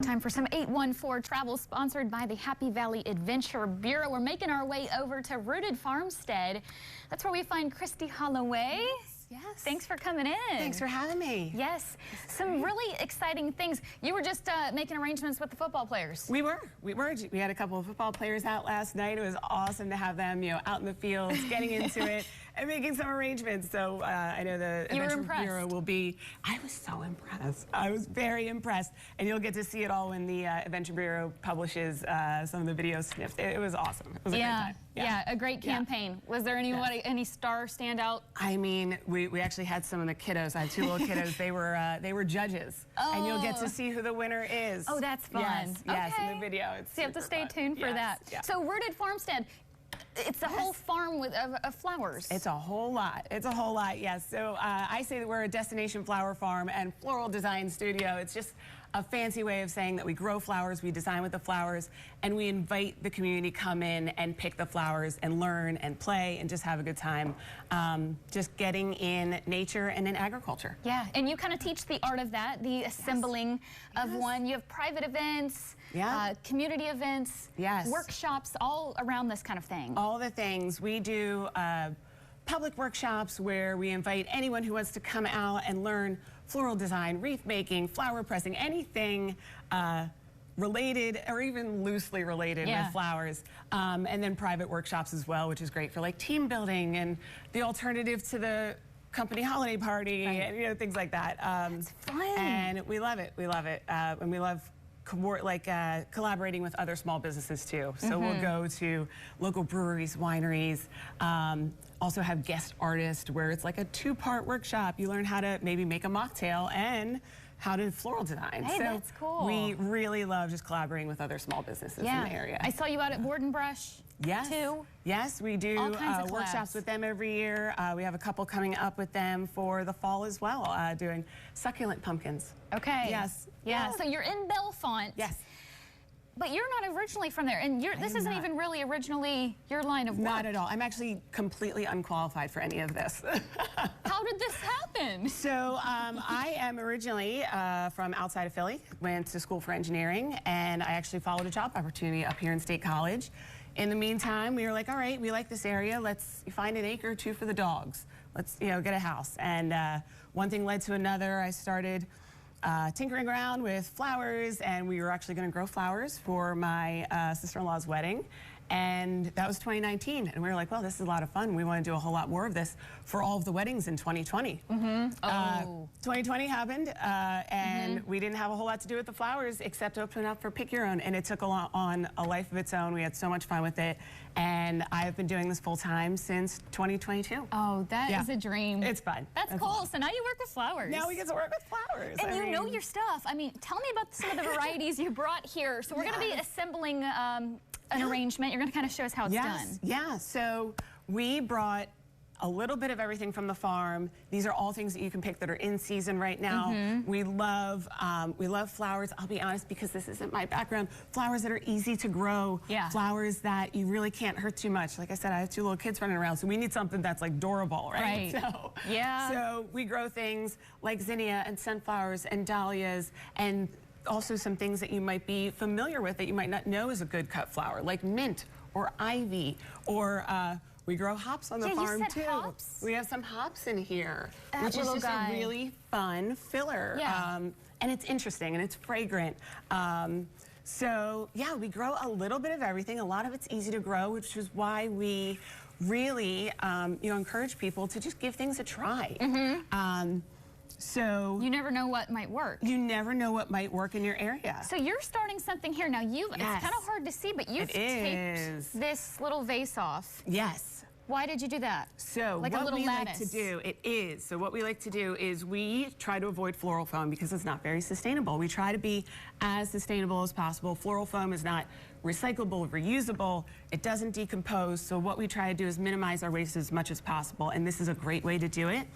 Time for some 814 travel sponsored by the Happy Valley Adventure Bureau. We're making our way over to Rooted Farmstead. That's where we find Christy Holloway. Yes. Thanks for coming in. Thanks for having me. Yes. Some really exciting things. You were just making arrangements with the football players. We were. We had a couple of football players out last night. It was awesome to have them, out in the fields, getting into it and making some arrangements. So I know the Adventure Bureau will be. I was so impressed. I was very impressed. And you'll get to see it all when the Adventure Bureau publishes some of the video snips. It was awesome. It was a great time. Yeah, a great campaign. Was there any star standout? I mean, we actually had some of the kiddos. I had two little kiddos. They were judges, and you'll get to see who the winner is. Oh, that's fun. Yes, in the video. It's so you have to stay tuned for that. Yeah. So Rooted Farmstead, it's a whole farm of flowers. It's a whole lot. It's a whole lot, yes. So I say that we're a destination flower farm and floral design studio. It's just a fancy way of saying that we grow flowers, we design with the flowers, and we invite the community come in and pick the flowers and learn and play and just have a good time. Just getting in nature and in agriculture. Yeah, and you kind of teach the art of that, the assembling of one. You have private events, community events, workshops, all around this kind of thing. All the things. We do public workshops where we invite anyone who wants to come out and learn floral design, wreath making, flower pressing, anything related or even loosely related with flowers. And then private workshops as well, which is great for like team building and the alternative to the company holiday party and things like that. It's fun. And we love it. We love it. And we love collaborating with other small businesses too. So we'll go to local breweries, wineries, also have guest artists where it's like a two-part workshop. You learn how to maybe make a mocktail and how to floral design. Hey, so that's cool. We really love just collaborating with other small businesses in the area. I saw you out at Board and Brush too. Yes, we do workshops with them every year. We have a couple coming up with them for the fall as well, doing succulent pumpkins. Okay. Yes. Yeah, so you're in Bellefonte. Yes. But you're not originally from there, and this isn't even really originally your line of work. Not at all. I'm actually completely unqualified for any of this. How did this happen? So I am originally from outside of Philly, went to school for engineering, and I actually followed a job opportunity up here in State College. In the meantime, we were like, all right, we like this area. Let's find an acre or two for the dogs. Let's get a house. And one thing led to another. I started tinkering around with flowers, and we were actually going to grow flowers for my sister-in-law's wedding, and that was 2019, and we were like, well, this is a lot of fun. We want to do a whole lot more of this for all of the weddings in 2020. 2020 happened, and we didn't have a whole lot to do with the flowers except open up for Pick Your Own, and it took on a life of its own. We had so much fun with it, and I've been doing this full-time since 2022. Oh, that is a dream. It's fun. That's cool. So now you work with flowers. Now we get to work with flowers. And you know your stuff. I mean, tell me about some of the varieties you brought here. So we're going to be assembling an arrangement. You're going to kind of show us how it's done. Yeah, so we brought a little bit of everything from the farm. These are all things that you can pick that are in season right now. We love flowers. I'll be honest, because this isn't my background. Flowers that are easy to grow. Flowers that you really can't hurt too much. Like I said, I have two little kids running around, so we need something that's like durable, right? So, so we grow things like zinnia and sunflowers and dahlias, and also some things that you might be familiar with that you might not know is a good cut flower, like mint or ivy, or we grow hops on the farm too. Hops? We have some hops in here, which is just a really fun filler. And it's interesting and it's fragrant. So yeah, we grow a little bit of everything. A lot of it's easy to grow, which is why we really encourage people to just give things a try. So you never know what might work. You never know what might work in your area. So you're starting something here. Now it's kind of hard to see, but you've taped this little vase off. Yes. Why did you do that? So like what a little we lattice. like to do, so what we like to do is we try to avoid floral foam because it's not very sustainable. We try to be as sustainable as possible. Floral foam is not recyclable, reusable. It doesn't decompose. So what we try to do is minimize our waste as much as possible, and this is a great way to do it.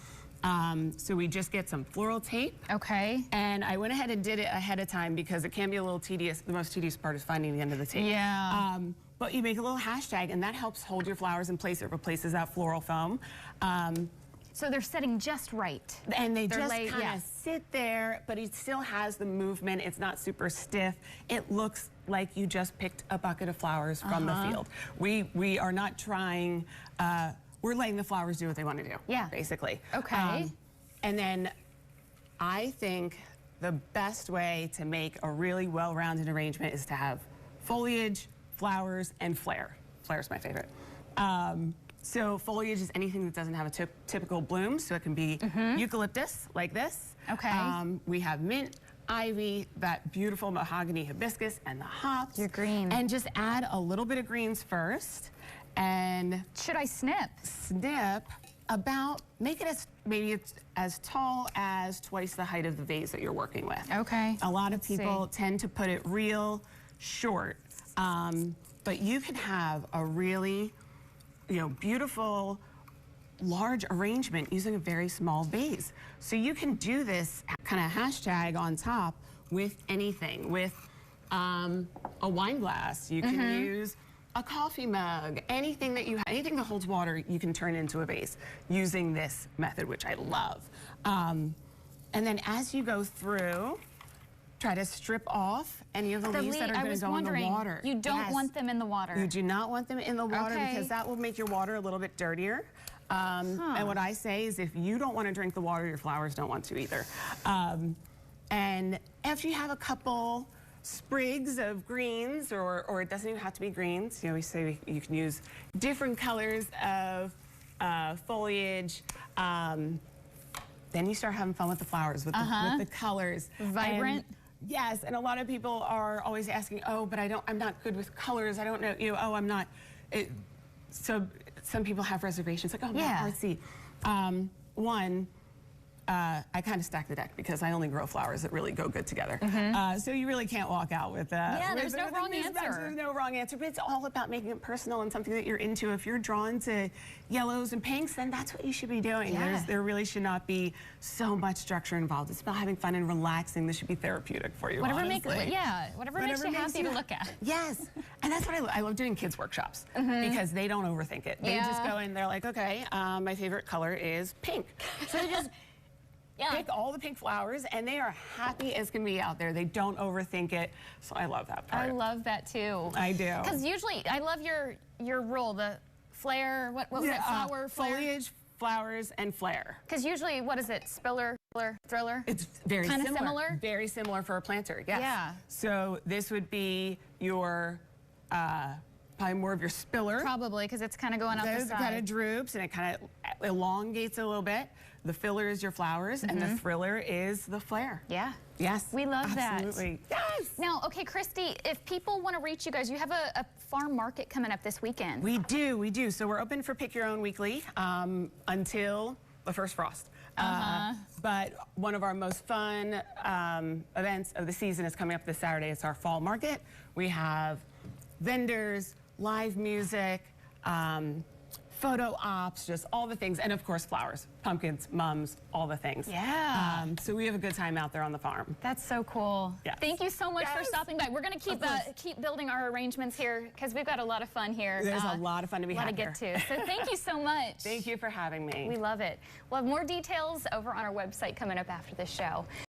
So we just get some floral tape. Okay. And I went ahead and did it ahead of time because it can be a little tedious. The most tedious part is finding the end of the tape. Yeah. But you make a little hashtag, and that helps hold your flowers in place. It replaces that floral foam. So they're sitting just right. And they just kind of sit there, but it still has the movement. It's not super stiff. It looks like you just picked a bucket of flowers from the field. We are not trying, we're letting the flowers do what they want to do, basically. Okay. And then I think the best way to make a really well-rounded arrangement is to have foliage, flowers, and flare. Flare's my favorite. So foliage is anything that doesn't have a typical bloom, so it can be eucalyptus, like this. Okay. We have mint, ivy, that beautiful mahogany hibiscus, and the hops. Your green. And just add a little bit of greens first. And should I snip? Snip about, make it maybe it's as tall as twice the height of the vase that you're working with. Okay. A lot of people tend to put it real short, but you can have a really, beautiful, large arrangement using a very small vase. So you can do this kind of hashtag on top with anything, with a wine glass. You can use a coffee mug, anything that anything that holds water, you can turn into a vase using this method, which I love. And then as you go through, try to strip off any of the leaves that are going to go in the water. You don't want them in the water. You do not want them in the water because that will make your water a little bit dirtier. And what I say is if you don't want to drink the water, your flowers don't want to either. And after you have a couple sprigs of greens, or it doesn't even have to be greens, we say you can use different colors of foliage. Then you start having fun with the flowers, with the colors. Vibrant. Yes, and a lot of people are always asking, oh, but I'm not good with colors. I don't know, oh, I'm not. So some people have reservations, like, oh, yeah, artsy. I kind of stack the deck because I only grow flowers that really go good together. So you really can't walk out with that. There's no wrong answer. There's no wrong answer, but it's all about making it personal and something that you're into. If you're drawn to yellows and pinks, then that's what you should be doing. There really should not be so much structure involved. It's about having fun and relaxing. This should be therapeutic for you, whatever makes you happy to look at. Yes, and that's what I love doing kids workshops because they don't overthink it. They just go in, they're like, okay, my favorite color is pink. So they just pick all the pink flowers, and they are happy as can be out there. They don't overthink it, so I love that part. I love that too. I do. Because usually, I love your rule, the flare, what was it, flower, flare? Foliage, flowers, and flare. Because usually, what is it, spiller, thriller? It's very kind of similar? Very similar for a planter, yes. Yeah. So this would be your, probably more of your spiller. Probably, because it's kind of going up the side. It kind of droops, and it kind of elongates a little bit. The filler is your flowers, and the thriller is the flare. Yeah. Yes. We love that. Absolutely. Yes. Now, okay, Christy, if people want to reach you guys, you have a farm market coming up this weekend. We do. So we're open for Pick Your Own Weekly until the first frost. But one of our most fun events of the season is coming up this Saturday. It's our fall market. We have vendors, live music, photo ops, just all the things, and of course flowers, pumpkins, mums, all the things. Yeah. So we have a good time out there on the farm. That's so cool. Yes. Thank you so much for stopping by. We're going to keep building our arrangements here because we've got a lot of fun here. There's a lot of fun to be had here. A lot to get to. So thank you so much. Thank you for having me. We love it. We'll have more details over on our website coming up after this show.